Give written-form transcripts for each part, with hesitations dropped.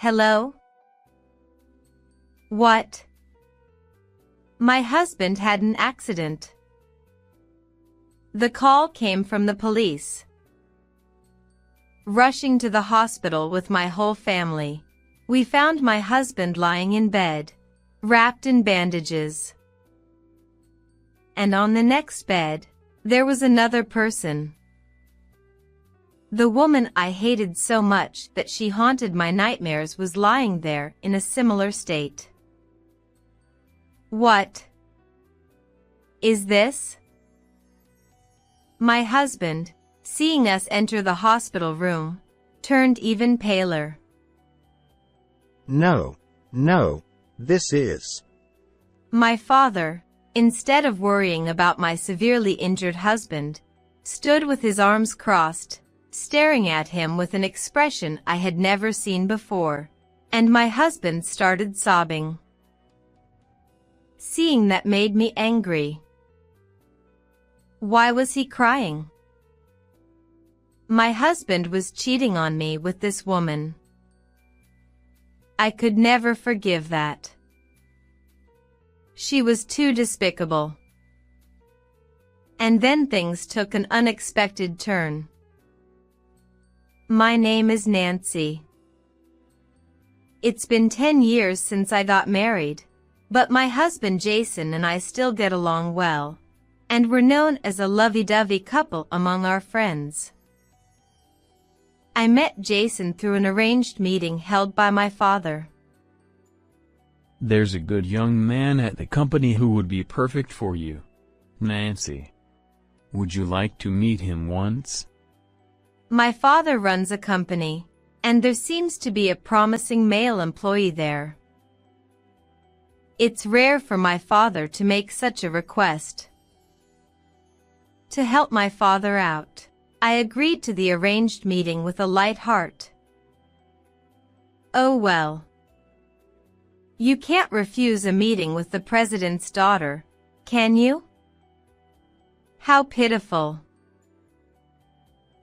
Hello? What? My husband had an accident. The call came from the police. Rushing to the hospital with my whole family, we found my husband lying in bed, wrapped in bandages. And on the next bed, there was another person. The woman I hated so much that she haunted my nightmares was lying there in a similar state. What is this? My husband, seeing us enter the hospital room, turned even paler. No, this is... My father, instead of worrying about my severely injured husband, stood with his arms crossed, staring at him with an expression I had never seen before, and my husband started sobbing. Seeing that made me angry. Why was he crying? My husband was cheating on me with this woman. I could never forgive that. She was too despicable. And then things took an unexpected turn. My name is Nancy. It's been 10 years since I got married, but my husband Jason and I still get along well, and we're known as a lovey-dovey couple among our friends. I met Jason through an arranged meeting held by my father. There's a good young man at the company who would be perfect for you, Nancy. Would you like to meet him once? My father runs a company, and there seems to be a promising male employee there. It's rare for my father to make such a request. To help my father out, I agreed to the arranged meeting with a light heart. Oh well. You can't refuse a meeting with the president's daughter, can you? How pitiful.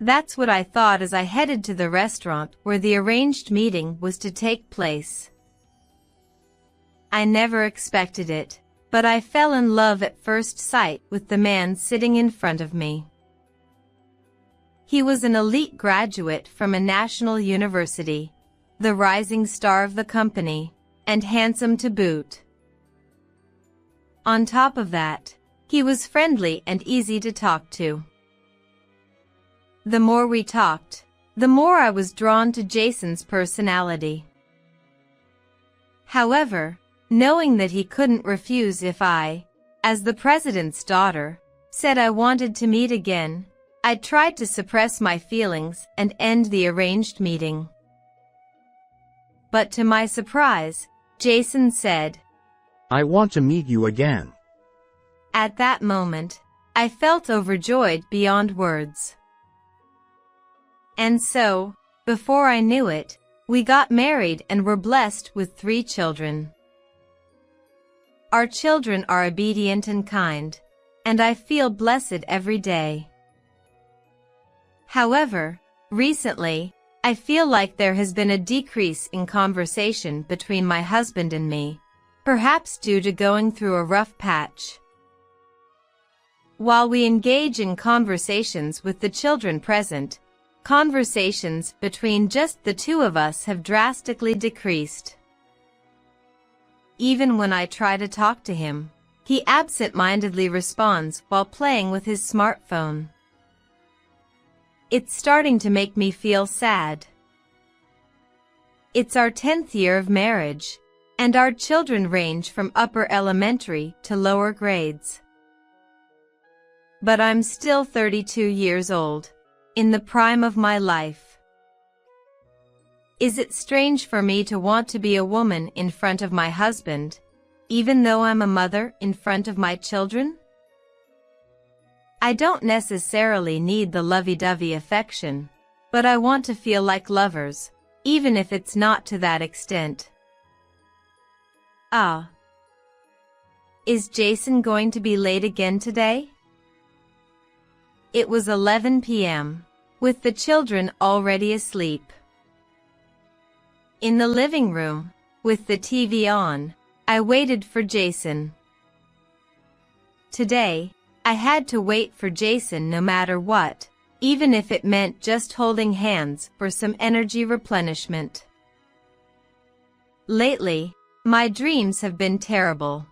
That's what I thought as I headed to the restaurant where the arranged meeting was to take place. I never expected it, but I fell in love at first sight with the man sitting in front of me. He was an elite graduate from a national university, the rising star of the company, and handsome to boot. On top of that, he was friendly and easy to talk to. The more we talked, the more I was drawn to Jason's personality. However, knowing that he couldn't refuse if I, as the president's daughter, said I wanted to meet again, I tried to suppress my feelings and end the arranged meeting. But to my surprise, Jason said, I want to meet you again. At that moment, I felt overjoyed beyond words. And so, before I knew it, we got married and were blessed with 3 children. Our children are obedient and kind, and I feel blessed every day. However, recently, I feel like there has been a decrease in conversation between my husband and me, perhaps due to going through a rough patch. While we engage in conversations with the children present, conversations between just the 2 of us have drastically decreased. Even when I try to talk to him, he absent-mindedly responds while playing with his smartphone. It's starting to make me feel sad. It's our 10th year of marriage, and our children range from upper elementary to lower grades. But I'm still 32 years old, in the prime of my life. Is it strange for me to want to be a woman in front of my husband, even though I'm a mother in front of my children? I don't necessarily need the lovey-dovey affection, but I want to feel like lovers, even if it's not to that extent. Ah. Is Jason going to be late again today? It was 11 p.m., with the children already asleep. In the living room, with the TV on, I waited for Jason. Today, I had to wait for Jason no matter what, even if it meant just holding hands for some energy replenishment. Lately, my dreams have been terrible.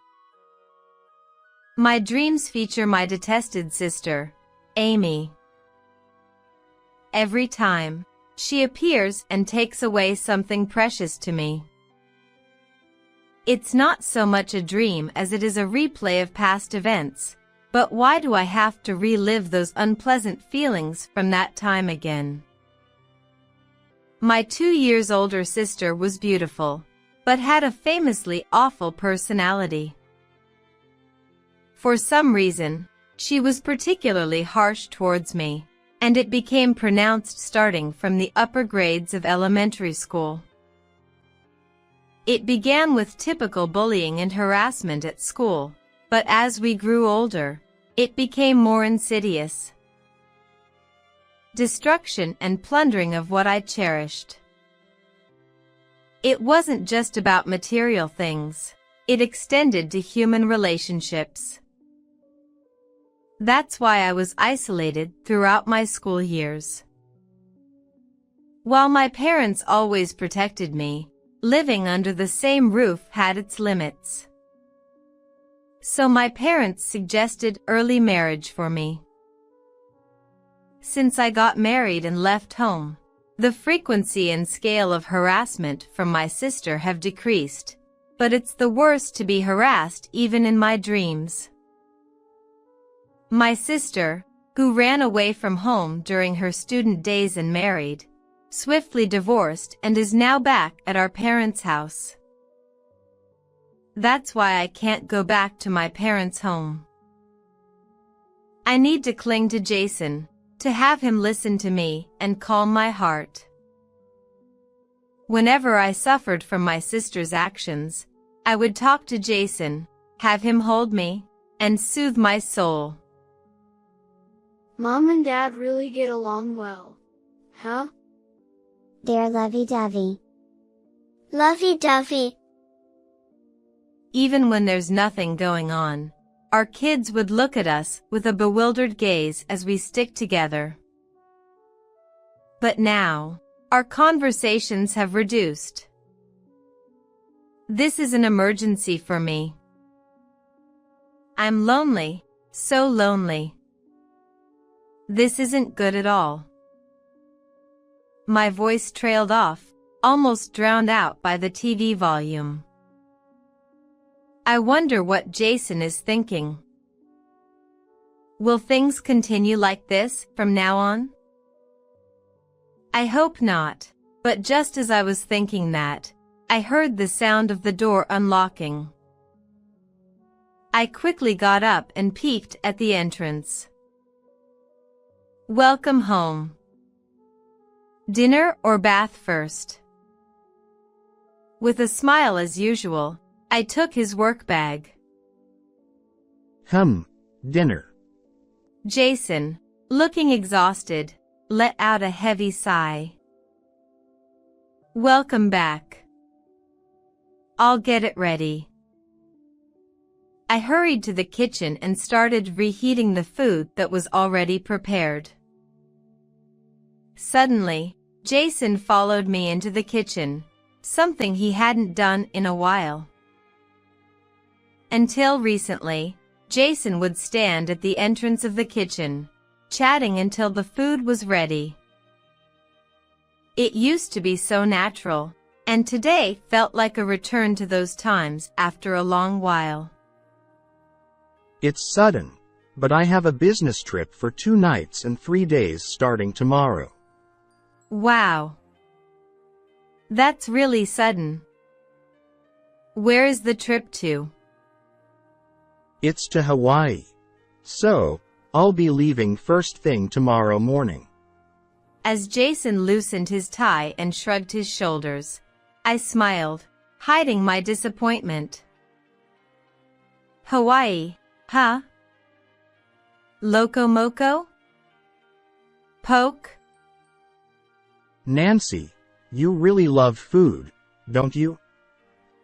My dreams feature my detested sister, Amy. Every time, she appears and takes away something precious to me. It's not so much a dream as it is a replay of past events, but why do I have to relive those unpleasant feelings from that time again? My 2 years older sister was beautiful, but had a famously awful personality. For some reason, she was particularly harsh towards me, and it became pronounced starting from the upper grades of elementary school. It began with typical bullying and harassment at school, but as we grew older, it became more insidious. Destruction and plundering of what I cherished. It wasn't just about material things, it extended to human relationships. That's why I was isolated throughout my school years. While my parents always protected me, living under the same roof had its limits. So my parents suggested early marriage for me. Since I got married and left home, the frequency and scale of harassment from my sister have decreased, but it's the worst to be harassed even in my dreams. My sister, who ran away from home during her student days and married, swiftly divorced and is now back at our parents' house. That's why I can't go back to my parents' home. I need to cling to Jason, to have him listen to me and calm my heart. Whenever I suffered from my sister's actions, I would talk to Jason, have him hold me, and soothe my soul. Mom and Dad really get along well, huh? They're lovey-dovey. Lovey-dovey. Even when there's nothing going on, our kids would look at us with a bewildered gaze as we stick together. But now, our conversations have reduced. This is an emergency for me. I'm lonely, so lonely. This isn't good at all. My voice trailed off, almost drowned out by the TV volume. I wonder what Jason is thinking. Will things continue like this from now on? I hope not, but just as I was thinking that, I heard the sound of the door unlocking. I quickly got up and peeked at the entrance. Welcome home. Dinner or bath first? With a smile as usual, I took his work bag. Dinner. Jason, looking exhausted, let out a heavy sigh. Welcome back. I'll get it ready. I hurried to the kitchen and started reheating the food that was already prepared. Suddenly, Jason followed me into the kitchen, something he hadn't done in a while. Until recently, Jason would stand at the entrance of the kitchen, chatting until the food was ready. It used to be so natural, and today felt like a return to those times after a long while. It's sudden, but I have a business trip for 2 nights and 3 days starting tomorrow. Wow. That's really sudden. Where is the trip to? It's to Hawaii. So, I'll be leaving first thing tomorrow morning. As Jason loosened his tie and shrugged his shoulders, I smiled, hiding my disappointment. Hawaii, huh? Loco Moco? Poke? Nancy, you really love food, don't you?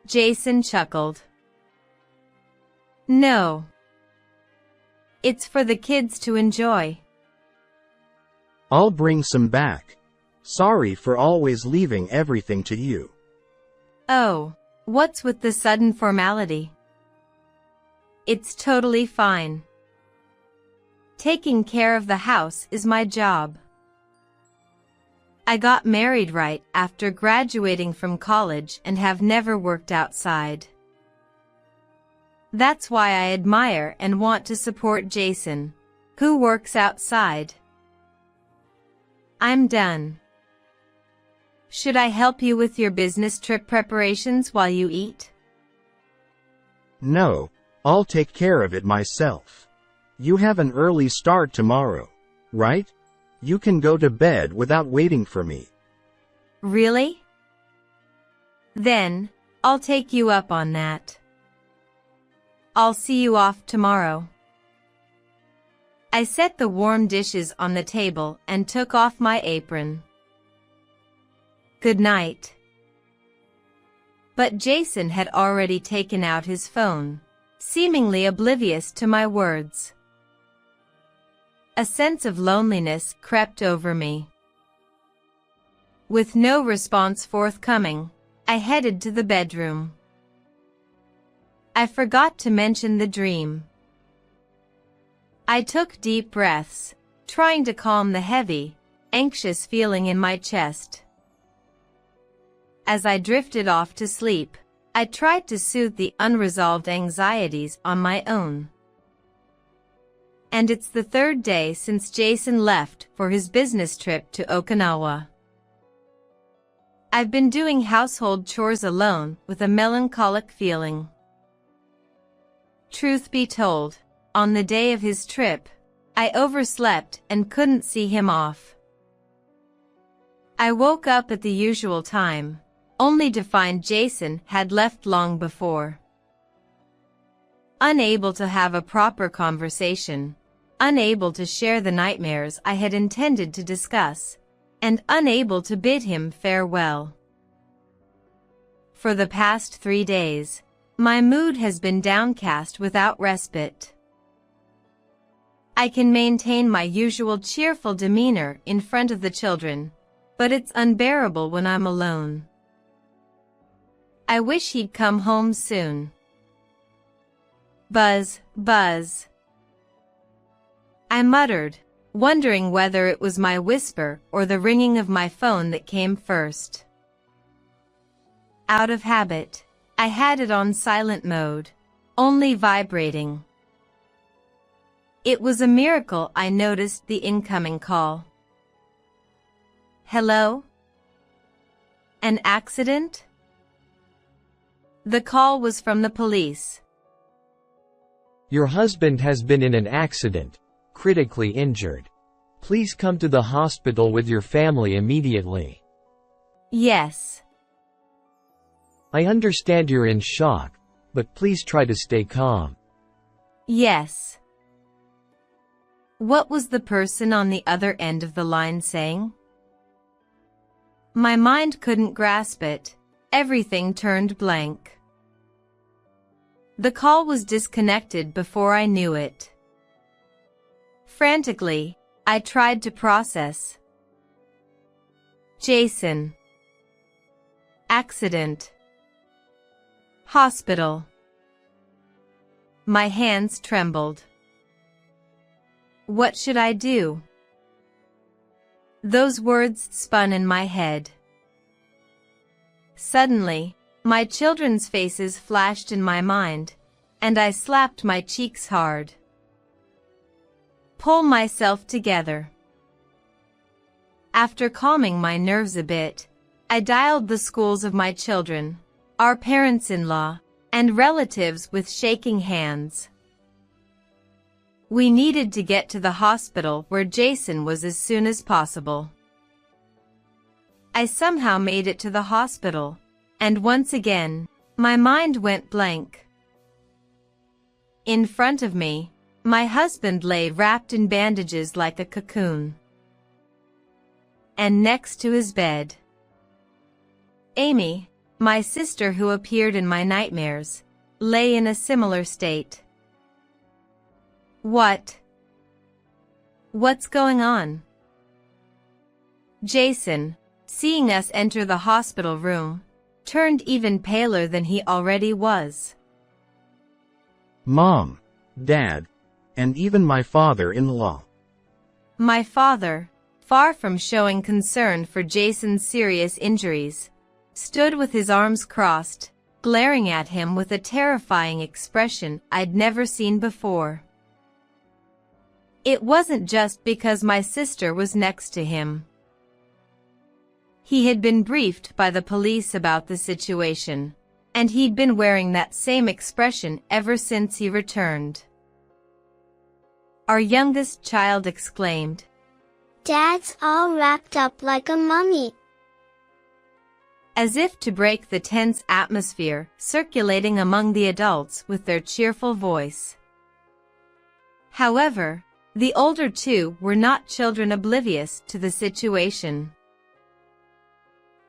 Jason chuckled. No. It's for the kids to enjoy. I'll bring some back. Sorry for always leaving everything to you. Oh, what's with the sudden formality? It's totally fine. Taking care of the house is my job. I got married right after graduating from college and have never worked outside. That's why I admire and want to support Jason, who works outside. I'm done. Should I help you with your business trip preparations while you eat? No, I'll take care of it myself. You have an early start tomorrow, right? You can go to bed without waiting for me. Really? Then, I'll take you up on that. I'll see you off tomorrow. I set the warm dishes on the table and took off my apron. Good night. But Jason had already taken out his phone, seemingly oblivious to my words. A sense of loneliness crept over me. With no response forthcoming, I headed to the bedroom. I forgot to mention the dream. I took deep breaths, trying to calm the heavy, anxious feeling in my chest. As I drifted off to sleep, I tried to soothe the unresolved anxieties on my own. And it's the third day since Jason left for his business trip to Okinawa. I've been doing household chores alone with a melancholic feeling. Truth be told, on the day of his trip, I overslept and couldn't see him off. I woke up at the usual time, only to find Jason had left long before. Unable to have a proper conversation, unable to share the nightmares I had intended to discuss, and unable to bid him farewell. For the past 3 days, my mood has been downcast without respite. I can maintain my usual cheerful demeanor in front of the children, but it's unbearable when I'm alone. I wish he'd come home soon. Buzz, buzz. I muttered, wondering whether it was my whisper or the ringing of my phone that came first. Out of habit, I had it on silent mode, only vibrating. It was a miracle I noticed the incoming call. Hello? An accident? The call was from the police. Your husband has been in an accident, critically injured. Please come to the hospital with your family immediately. Yes. I understand you're in shock, but please try to stay calm. Yes. What was the person on the other end of the line saying? My mind couldn't grasp it. Everything turned blank. The call was disconnected before I knew it. Frantically, I tried to process. Jason. Accident. Hospital. My hands trembled. What should I do? Those words spun in my head. Suddenly, my children's faces flashed in my mind, and I slapped my cheeks hard. Pull myself together. After calming my nerves a bit, I dialed the schools of my children, our parents-in-law, and relatives with shaking hands. We needed to get to the hospital where Jason was as soon as possible. I somehow made it to the hospital, and once again, my mind went blank. In front of me, my husband lay wrapped in bandages like a cocoon. And next to his bed, Amy, my sister who appeared in my nightmares, lay in a similar state. What's going on? Jason, seeing us enter the hospital room, turned even paler than he already was. Mom, Dad, and even my father-in-law. My father, far from showing concern for Jason's serious injuries, stood with his arms crossed, glaring at him with a terrifying expression I'd never seen before. It wasn't just because my sister was next to him. He had been briefed by the police about the situation, and he'd been wearing that same expression ever since he returned. Our youngest child exclaimed, "Dad's all wrapped up like a mummy." As if to break the tense atmosphere circulating among the adults with their cheerful voice. However, the older two were not children oblivious to the situation.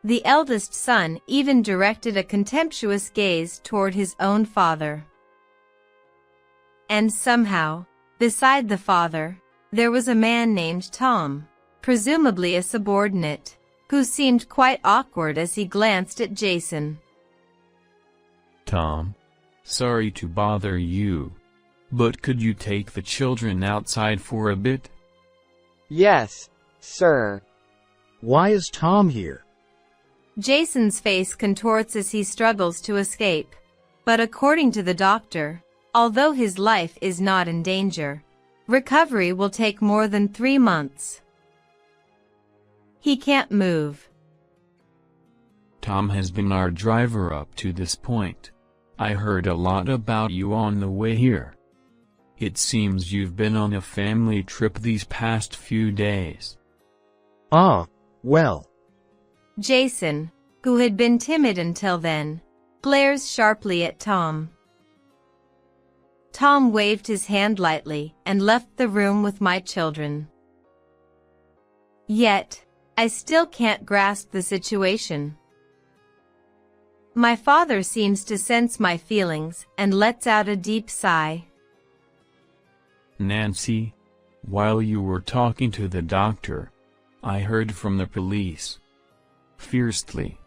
The eldest son even directed a contemptuous gaze toward his own father. And somehow, beside the father, there was a man named Tom, presumably a subordinate, who seemed quite awkward as he glanced at Jason. Tom, sorry to bother you, but could you take the children outside for a bit? Yes, sir. Why is Tom here? Jason's face contorts as he struggles to escape, but according to the doctor, although his life is not in danger, recovery will take more than 3 months. He can't move. Tom has been our driver up to this point. I heard a lot about you on the way here. It seems you've been on a family trip these past few days. Ah, well. Jason, who had been timid until then, glares sharply at Tom. Tom waved his hand lightly and left the room with my children. Yet, I still can't grasp the situation. My father seems to sense my feelings and lets out a deep sigh. Nancy, while you were talking to the doctor, I heard from the police. Fiercely.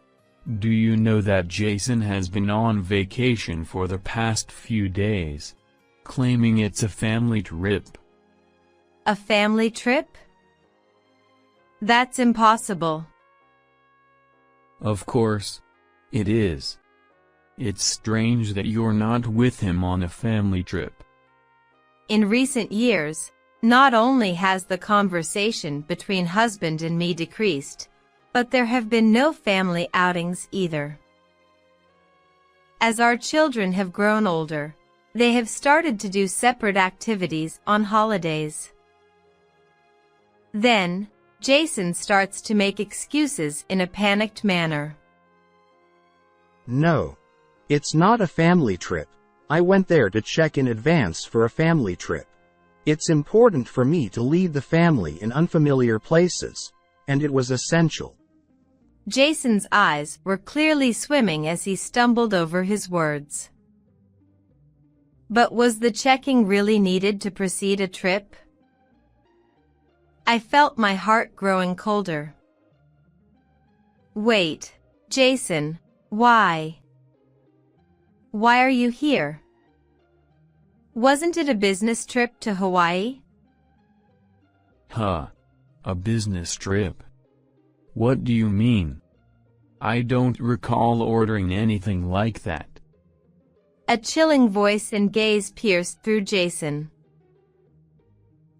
Do you know that Jason has been on vacation for the past few days, claiming it's a family trip? A family trip? That's impossible. Of course, it is. It's strange that you're not with him on a family trip. In recent years, not only has the conversation between husband and me decreased, but there have been no family outings either. As our children have grown older, they have started to do separate activities on holidays. Then, Jason starts to make excuses in a panicked manner. No. It's not a family trip. I went there to check in advance for a family trip. It's important for me to lead the family in unfamiliar places, and it was essential. Jason's eyes were clearly swimming as he stumbled over his words. But was the checking really needed to precede a trip? I felt my heart growing colder. Wait, Jason, why? Why are you here? Wasn't it a business trip to Hawaii? Huh. A business trip? What do you mean? I don't recall ordering anything like that. A chilling voice and gaze pierced through Jason.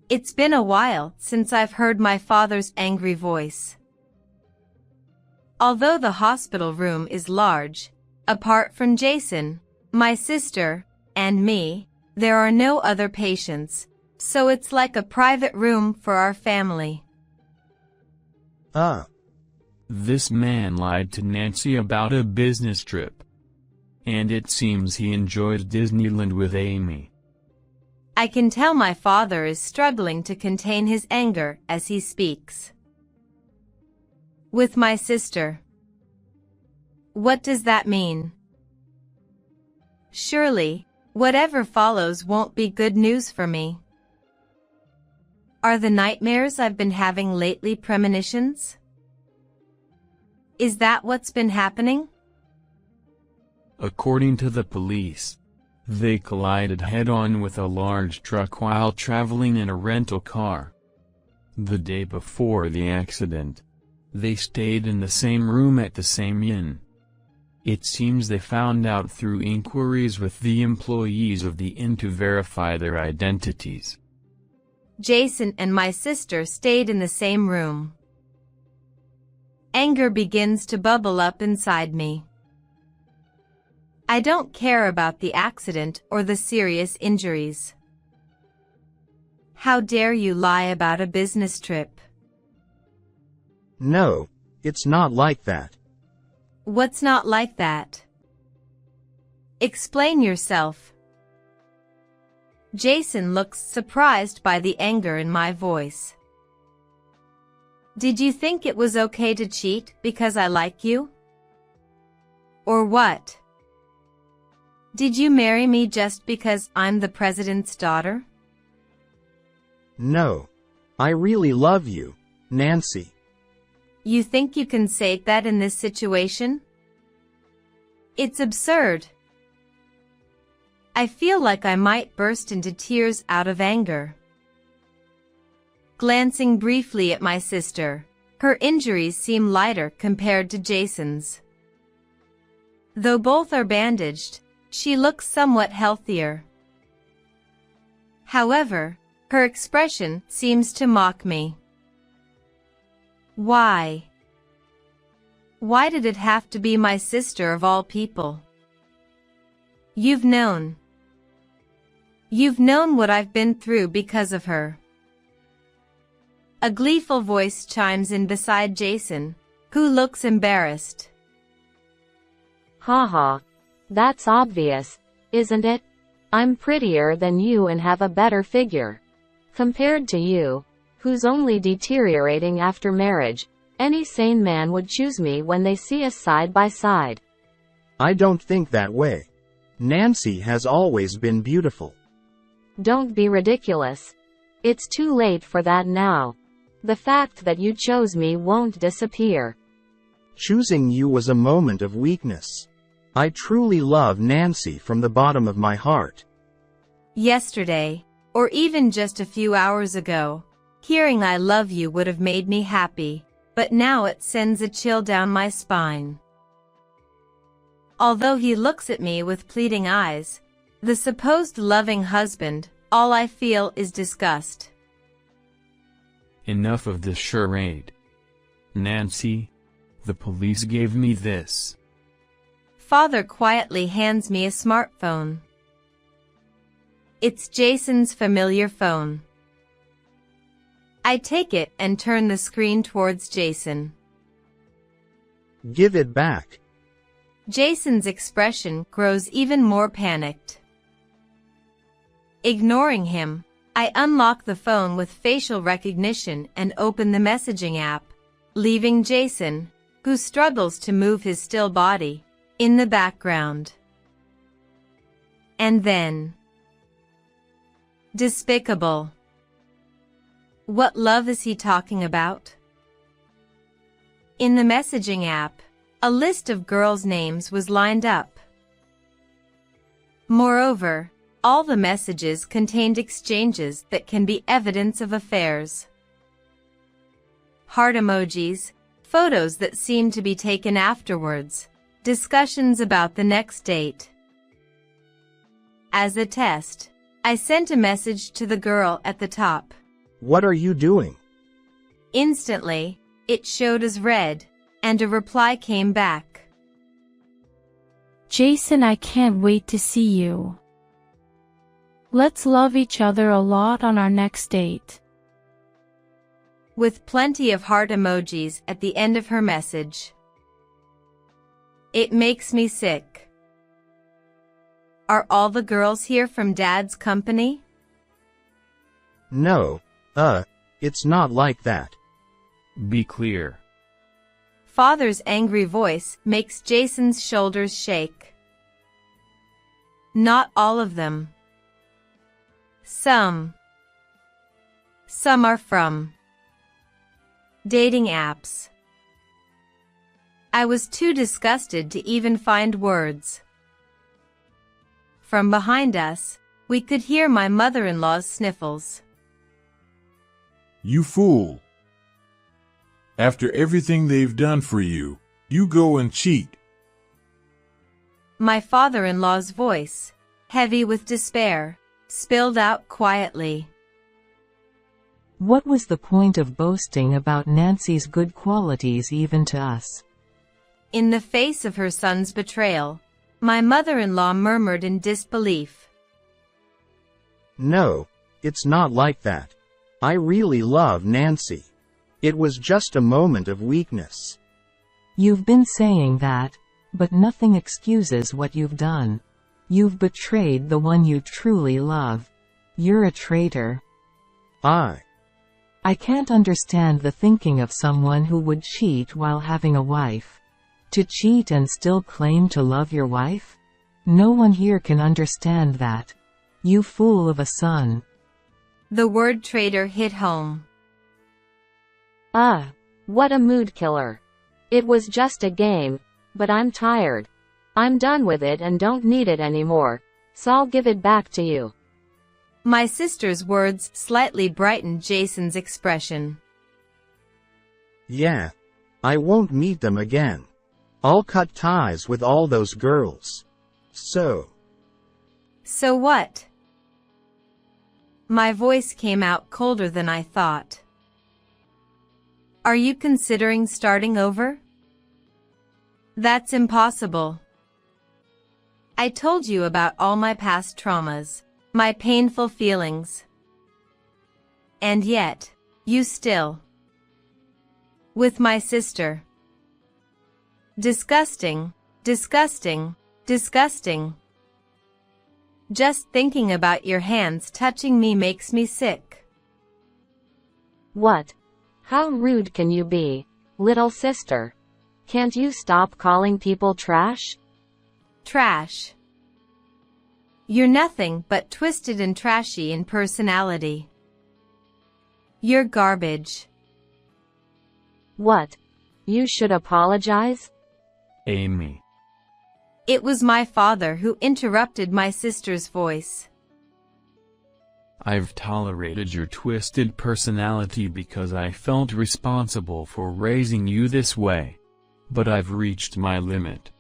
It's been a while since I've heard my father's angry voice. Although the hospital room is large, apart from Jason, my sister, and me, there are no other patients, so it's like a private room for our family. This man lied to Nancy about a business trip. And it seems he enjoyed Disneyland with Amy. I can tell my father is struggling to contain his anger as he speaks. With my sister. What does that mean? Surely, whatever follows won't be good news for me. Are the nightmares I've been having lately premonitions? Is that what's been happening? According to the police, they collided head-on with a large truck while traveling in a rental car. The day before the accident, they stayed in the same room at the same inn. It seems they found out through inquiries with the employees of the inn to verify their identities. Jason and my sister stayed in the same room. Anger begins to bubble up inside me. I don't care about the accident or the serious injuries. How dare you lie about a business trip? No, it's not like that. What's not like that? Explain yourself. Jason looks surprised by the anger in my voice. Did you think it was okay to cheat because I like you? Or what? Did you marry me just because I'm the president's daughter? No. I really love you, Nancy. You think you can say that in this situation? It's absurd. I feel like I might burst into tears out of anger. Glancing briefly at my sister, her injuries seem lighter compared to Jason's. Though both are bandaged, she looks somewhat healthier. However, her expression seems to mock me. Why? Why did it have to be my sister of all people? You've known. You've known what I've been through because of her. A gleeful voice chimes in beside Jason, who looks embarrassed. Haha. That's obvious, isn't it? I'm prettier than you and have a better figure. Compared to you, who's only deteriorating after marriage, any sane man would choose me when they see us side by side. I don't think that way. Nancy has always been beautiful. Don't be ridiculous. It's too late for that now. The fact that you chose me won't disappear. Choosing you was a moment of weakness. I truly love Nancy from the bottom of my heart. Yesterday, or even just a few hours ago, hearing I love you would have made me happy, but now it sends a chill down my spine. Although he looks at me with pleading eyes, the supposed loving husband, all I feel is disgust. Enough of this charade. Nancy, the police gave me this. Father quietly hands me a smartphone. It's Jason's familiar phone. I take it and turn the screen towards Jason. Give it back. Jason's expression grows even more panicked. Ignoring him, I unlock the phone with facial recognition and open the messaging app, leaving Jason, who struggles to move his still body, in the background. And then... despicable. What love is he talking about? In the messaging app, a list of girls' names was lined up. Moreover, all the messages contained exchanges that can be evidence of affairs. Heart emojis, photos that seem to be taken afterwards, discussions about the next date. As a test, I sent a message to the girl at the top. What are you doing? Instantly, it showed as read, and a reply came back. Jason, I can't wait to see you. Let's love each other a lot on our next date. With plenty of heart emojis at the end of her message. It makes me sick. Are all the girls here from Dad's company? No, it's not like that. Be clear. Father's angry voice makes Jason's shoulders shake. Not all of them. Some are from dating apps. I was too disgusted to even find words. From behind us, we could hear my mother-in-law's sniffles. You fool. After everything they've done for you, you go and cheat. My father-in-law's voice, heavy with despair, spilled out quietly. What was the point of boasting about Nancy's good qualities even to us? In the face of her son's betrayal, my mother-in-law murmured in disbelief. No, it's not like that. I really love Nancy. It was just a moment of weakness. You've been saying that, but nothing excuses what you've done. You've betrayed the one you truly love. You're a traitor. I can't understand the thinking of someone who would cheat while having a wife. To cheat and still claim to love your wife? No one here can understand that. You fool of a son. The word traitor hit home. What a mood killer. It was just a game, but I'm tired. I'm done with it and don't need it anymore, so I'll give it back to you. My sister's words slightly brightened Jason's expression. Yeah. I won't meet them again. I'll cut ties with all those girls. So what? My voice came out colder than I thought. Are you considering starting over? That's impossible. I told you about all my past traumas, my painful feelings. And yet, you still. With my sister. Disgusting, disgusting, disgusting. Just thinking about your hands touching me makes me sick. What? How rude can you be, little sister? Can't you stop calling people trash? Trash. You're nothing but twisted and trashy in personality. You're garbage. What? You should apologize? Amy. It was my father who interrupted my sister's voice. I've tolerated your twisted personality because I felt responsible for raising you this way. But I've reached my limit.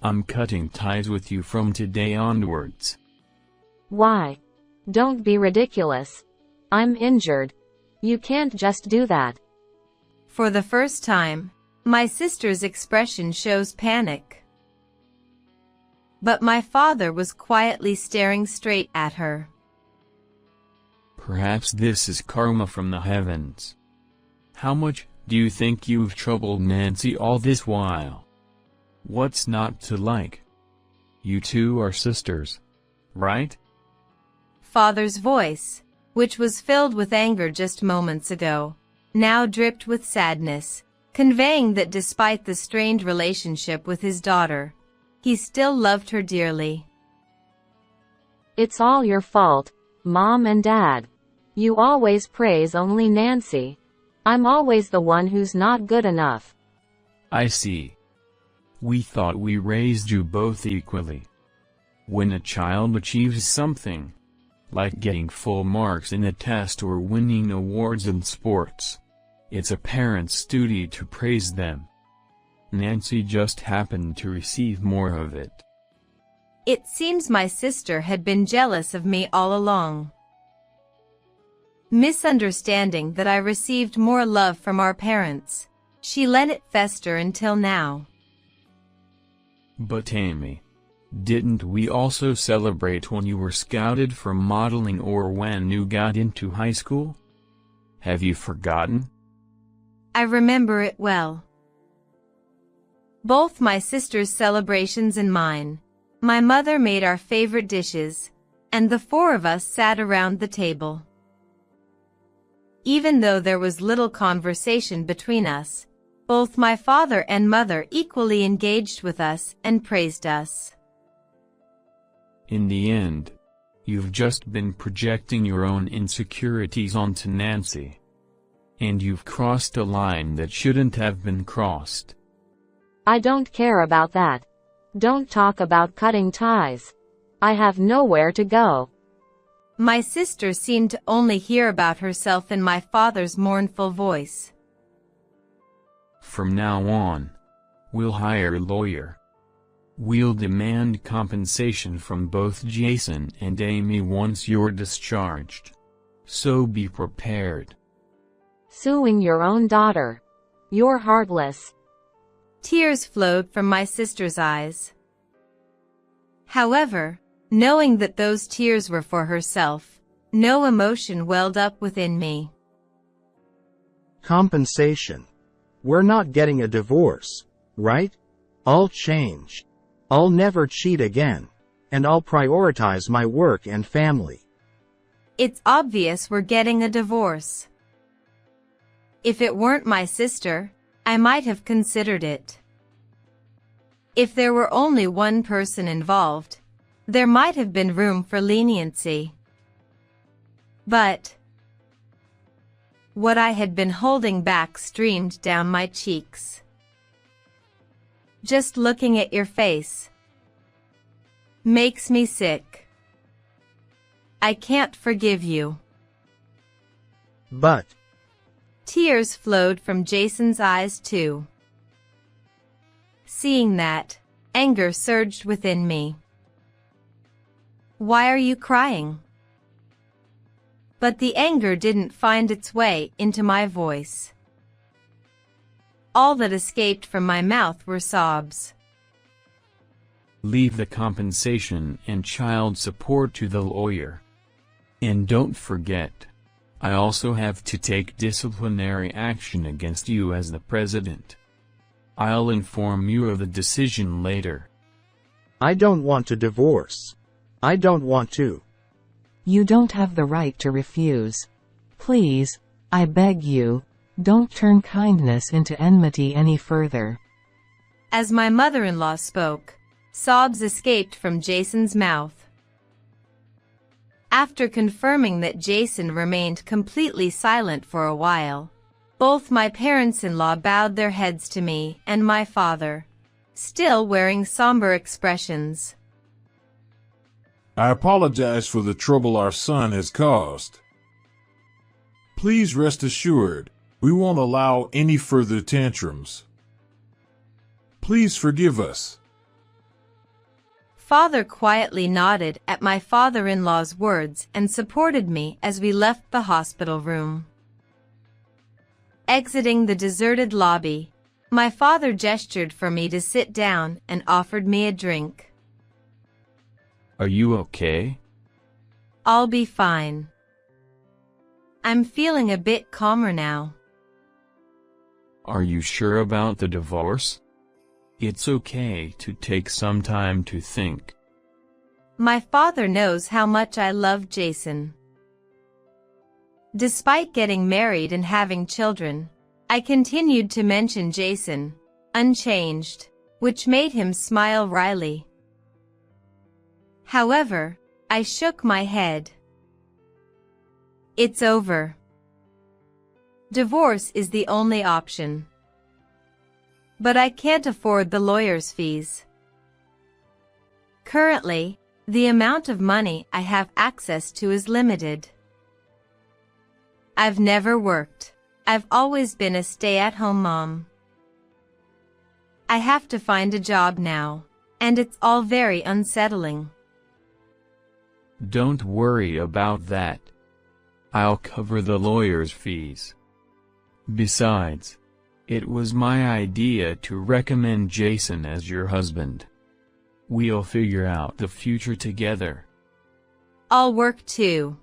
I'm cutting ties with you from today onwards. Why? Don't be ridiculous. I'm injured. You can't just do that. For the first time, my sister's expression shows panic. But my father was quietly staring straight at her. Perhaps this is karma from the heavens. How much do you think you've troubled Nancy all this while? What's not to like? You two are sisters, right? Father's voice, which was filled with anger just moments ago, now dripped with sadness, conveying that despite the strained relationship with his daughter, he still loved her dearly. It's all your fault, Mom and Dad. You always praise only Nancy. I'm always the one who's not good enough. I see. We thought we raised you both equally. When a child achieves something, like getting full marks in a test or winning awards in sports, it's a parent's duty to praise them. Nancy just happened to receive more of it. It seems my sister had been jealous of me all along. Misunderstanding that I received more love from our parents, she let it fester until now. But Amy, didn't we also celebrate when you were scouted for modeling or when you got into high school? Have you forgotten? I remember it well. Both my sister's celebrations and mine. My mother made our favorite dishes, and the four of us sat around the table. Even though there was little conversation between us, Both my father and mother equally engaged with us and praised us. In the end, you've just been projecting your own insecurities onto Nancy. And you've crossed a line that shouldn't have been crossed. I don't care about that. Don't talk about cutting ties. I have nowhere to go. My sister seemed to only hear about herself in my father's mournful voice. From now on, we'll hire a lawyer. We'll demand compensation from both Jason and Amy once you're discharged. So be prepared. Suing your own daughter. You're heartless. Tears flowed from my sister's eyes. However, knowing that those tears were for herself, no emotion welled up within me. Compensation. We're not getting a divorce, right? I'll change. I'll never cheat again. And I'll prioritize my work and family. It's obvious we're getting a divorce. If it weren't my sister, I might have considered it. If there were only one person involved, there might have been room for leniency. But what I had been holding back streamed down my cheeks. Just looking at your face makes me sick. I can't forgive you. But tears flowed from Jason's eyes too. Seeing that, anger surged within me. Why are you crying? But the anger didn't find its way into my voice. All that escaped from my mouth were sobs. Leave the compensation and child support to the lawyer. And don't forget, I also have to take disciplinary action against you as the president. I'll inform you of the decision later. I don't want to divorce. I don't want to. You don't have the right to refuse. Please, I beg you, don't turn kindness into enmity any further. As my mother-in-law spoke, sobs escaped from Jason's mouth. After confirming that Jason remained completely silent for a while, both my parents-in-law bowed their heads to me and my father, still wearing somber expressions. I apologize for the trouble our son has caused. Please rest assured, we won't allow any further tantrums. Please forgive us. Father quietly nodded at my father-in-law's words and supported me as we left the hospital room. Exiting the deserted lobby, my father gestured for me to sit down and offered me a drink. Are you okay? I'll be fine. I'm feeling a bit calmer now. Are you sure about the divorce? It's okay to take some time to think. My father knows how much I love Jason. Despite getting married and having children, I continued to mention Jason, unchanged, which made him smile wryly. However, I shook my head. It's over. Divorce is the only option. But I can't afford the lawyer's fees. Currently, the amount of money I have access to is limited. I've never worked. I've always been a stay-at-home mom. I have to find a job now, and it's all very unsettling. Don't worry about that. I'll cover the lawyer's fees. Besides, it was my idea to recommend Jason as your husband. We'll figure out the future together. I'll work too.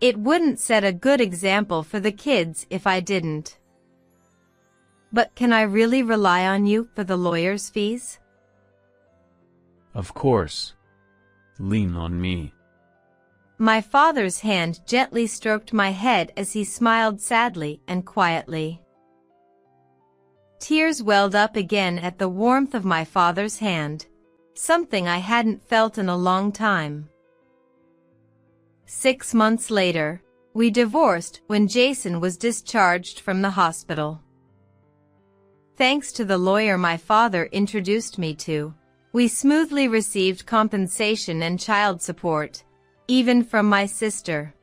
It wouldn't set a good example for the kids if I didn't. But can I really rely on you for the lawyer's fees? Of course. Lean on me. My father's hand gently stroked my head as he smiled sadly and quietly. Tears welled up again at the warmth of my father's hand, something I hadn't felt in a long time. 6 months later, we divorced when Jason was discharged from the hospital. Thanks to the lawyer my father introduced me to, we smoothly received compensation and child support, even from my sister.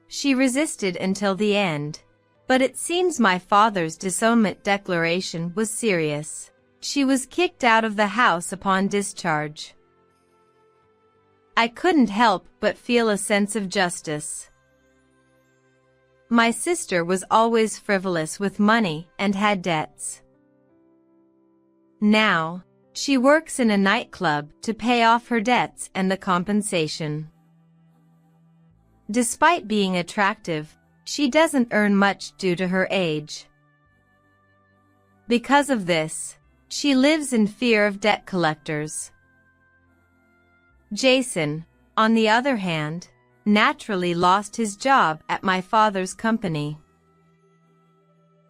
She resisted until the end, but it seems my father's disownment declaration was serious. She was kicked out of the house upon discharge. I couldn't help but feel a sense of justice. My sister was always frivolous with money and had debts. Now, she works in a nightclub to pay off her debts and the compensation. Despite being attractive, she doesn't earn much due to her age. Because of this, she lives in fear of debt collectors. Jason, on the other hand, naturally lost his job at my father's company.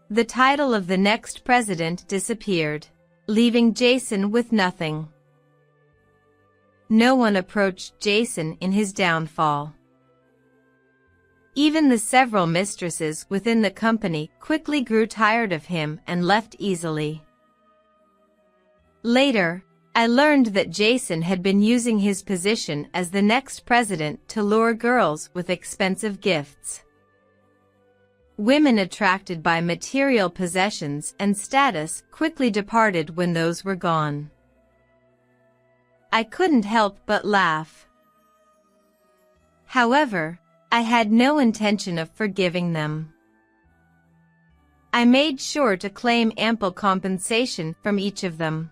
The title of the next president disappeared, leaving Jason with nothing. No one approached Jason in his downfall. Even the several mistresses within the company quickly grew tired of him and left easily. Later, I learned that Jason had been using his position as the next president to lure girls with expensive gifts. Women attracted by material possessions and status quickly departed when those were gone. I couldn't help but laugh. However, I had no intention of forgiving them. I made sure to claim ample compensation from each of them.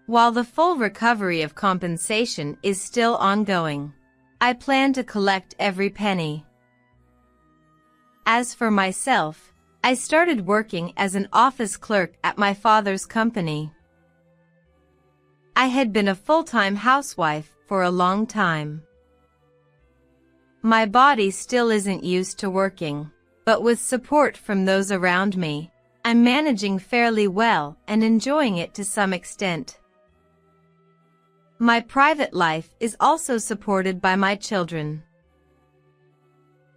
While the full recovery of compensation is still ongoing, I plan to collect every penny. As for myself, I started working as an office clerk at my father's company. I had been a full-time housewife for a long time. My body still isn't used to working, but with support from those around me, I'm managing fairly well and enjoying it to some extent. My private life is also supported by my children.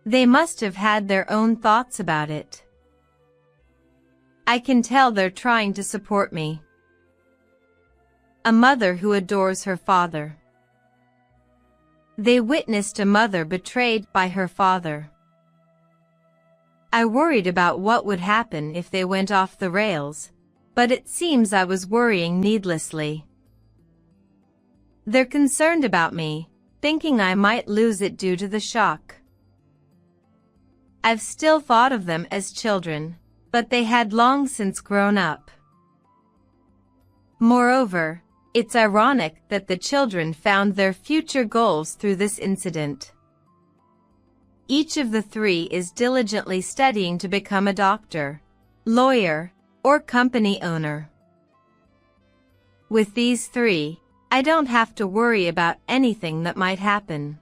They must have had their own thoughts about it. I can tell they're trying to support me. A mother who adores her father. They witnessed a mother betrayed by her father. I worried about what would happen if they went off the rails, but it seems I was worrying needlessly. They're concerned about me, thinking I might lose it due to the shock. I've still thought of them as children, but they had long since grown up. Moreover, it's ironic that the children found their future goals through this incident. Each of the three is diligently studying to become a doctor, lawyer, or company owner. With these three, I don't have to worry about anything that might happen.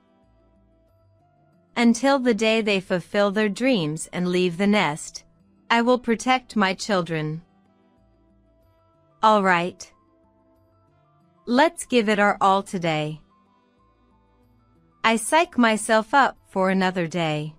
Until the day they fulfill their dreams and leave the nest, I will protect my children. All right. Let's give it our all today. I psych myself up for another day.